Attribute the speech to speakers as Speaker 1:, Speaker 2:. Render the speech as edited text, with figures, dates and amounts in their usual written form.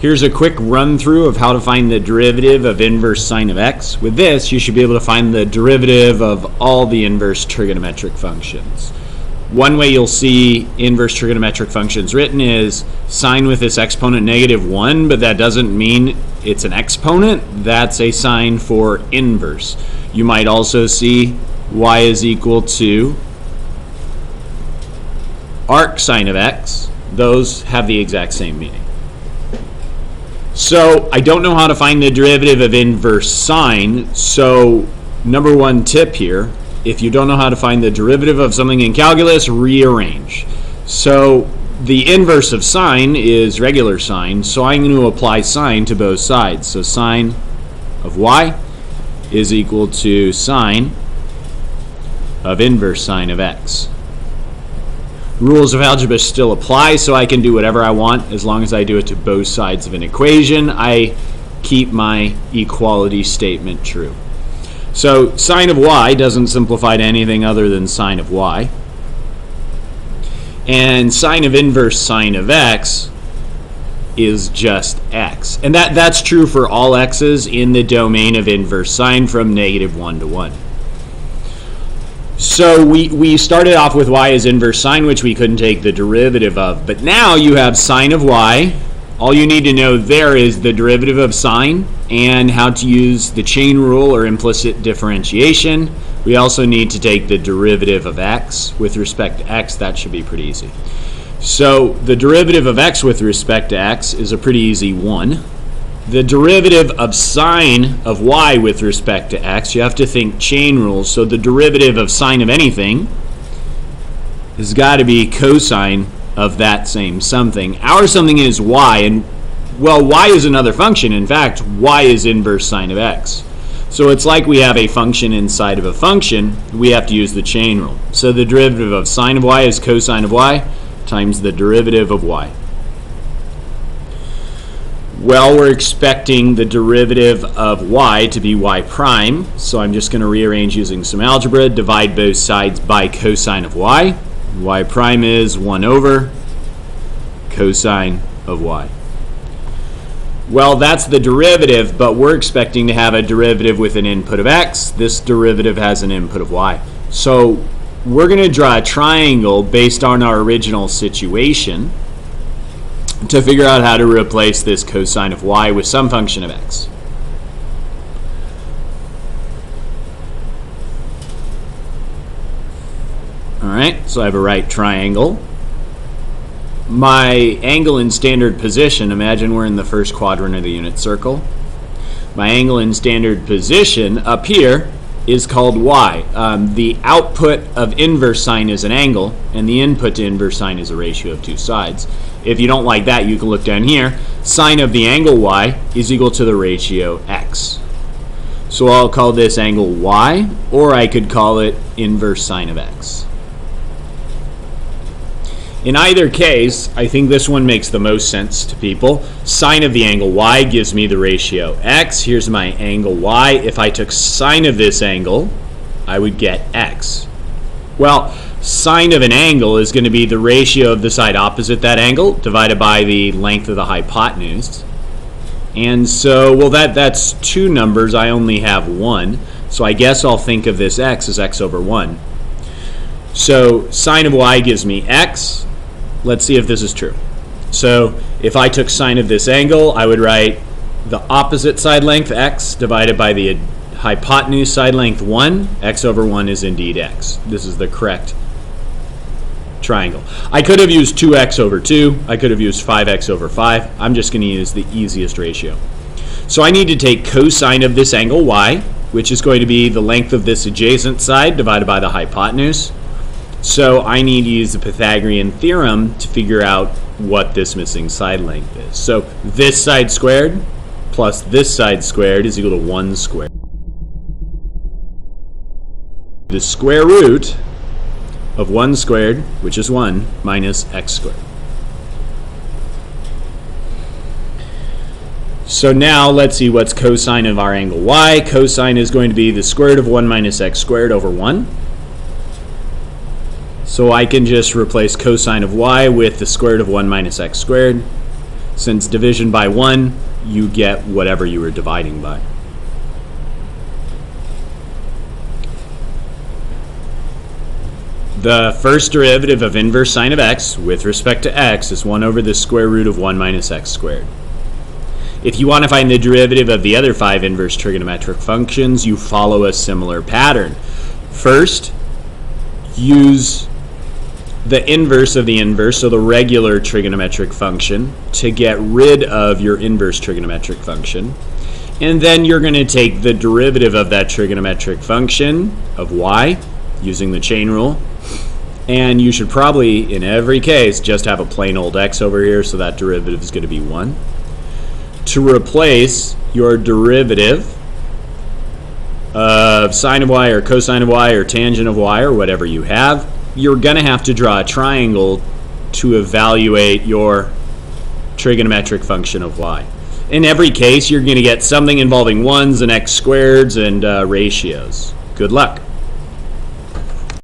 Speaker 1: Here's a quick run through of how to find the derivative of inverse sine of x. With this, you should be able to find the derivative of all the inverse trigonometric functions. One way you'll see inverse trigonometric functions written is sine with this exponent -1, but that doesn't mean it's an exponent. That's a sign for inverse. You might also see y is equal to arc sine of x. Those have the exact same meaning. So I don't know how to find the derivative of inverse sine, so number one tip here, if you don't know how to find the derivative of something in calculus, rearrange. So the inverse of sine is regular sine, so I'm going to apply sine to both sides. So sine of y is equal to sine of inverse sine of x. Rules of algebra still apply, so I can do whatever I want as long as I do it to both sides of an equation. I keep my equality statement true. So sine of y doesn't simplify to anything other than sine of y. And sine of inverse sine of x is just x. And that's true for all x's in the domain of inverse sine from -1 to 1. So we started off with y as inverse sine, which we couldn't take the derivative of. But now you have sine of y. All you need to know there is the derivative of sine and how to use the chain rule or implicit differentiation. We also need to take the derivative of x with respect to x. That should be pretty easy. So the derivative of x with respect to x is a pretty easy one. The derivative of sine of y with respect to x, you have to think chain rules. So the derivative of sine of anything has got to be cosine of that same something. Our something is y, and well, y is another function. In fact, y is inverse sine of x. So it's like we have a function inside of a function. We have to use the chain rule. So the derivative of sine of y is cosine of y times the derivative of y. Well, we're expecting the derivative of y to be y prime, so I'm just going to rearrange using some algebra, divide both sides by cosine of y. Y prime is 1 over cosine of y. Well, that's the derivative, but we're expecting to have a derivative with an input of x. This derivative has an input of y. So we're going to draw a triangle based on our original situation to figure out how to replace this cosine of y with some function of x. Alright, so I have a right triangle. My angle in standard position, imagine we're in the first quadrant of the unit circle. My angle in standard position up here is called y. The output of inverse sine is an angle, and the input to inverse sine is a ratio of two sides. If you don't like that, you can look down here. Sine of the angle y is equal to the ratio x. So I'll call this angle y, or I could call it inverse sine of x. In either case, I think this one makes the most sense to people. Sine of the angle y gives me the ratio x. Here's my angle y. If I took sine of this angle, I would get x. Well, sine of an angle is going to be the ratio of the side opposite that angle divided by the length of the hypotenuse. And so, well, that's two numbers. I only have one. So I guess I'll think of this x as x over 1. So sine of y gives me x. Let's see if this is true. So if I took sine of this angle, I would write the opposite side length x divided by the hypotenuse side length 1. X over 1 is indeed x. This is the correct triangle. I could have used 2x over 2. I could have used 5x over 5. I'm just going to use the easiest ratio. So I need to take cosine of this angle y, which is going to be the length of this adjacent side divided by the hypotenuse. So I need to use the Pythagorean theorem to figure out what this missing side length is. So this side squared plus this side squared is equal to 1 squared. The square root of 1 squared, which is 1, minus x squared. So now let's see what's cosine of our angle y. Cosine is going to be the square root of 1 minus x squared over 1. So I can just replace cosine of y with the square root of 1 minus x squared. Since division by 1, you get whatever you were dividing by. The first derivative of inverse sine of x with respect to x is 1 over the square root of 1 minus x squared. If you want to find the derivative of the other 5 inverse trigonometric functions, you follow a similar pattern. First, use the inverse of the inverse, so the regular trigonometric function, to get rid of your inverse trigonometric function. And then you're going to take the derivative of that trigonometric function of y, using the chain rule. And you should probably, in every case, just have a plain old x over here, so that derivative is going to be 1. To replace your derivative of sine of y or cosine of y or tangent of y or whatever you have, you're going to have to draw a triangle to evaluate your trigonometric function of y. In every case, you're going to get something involving 1s and x squareds and ratios. Good luck.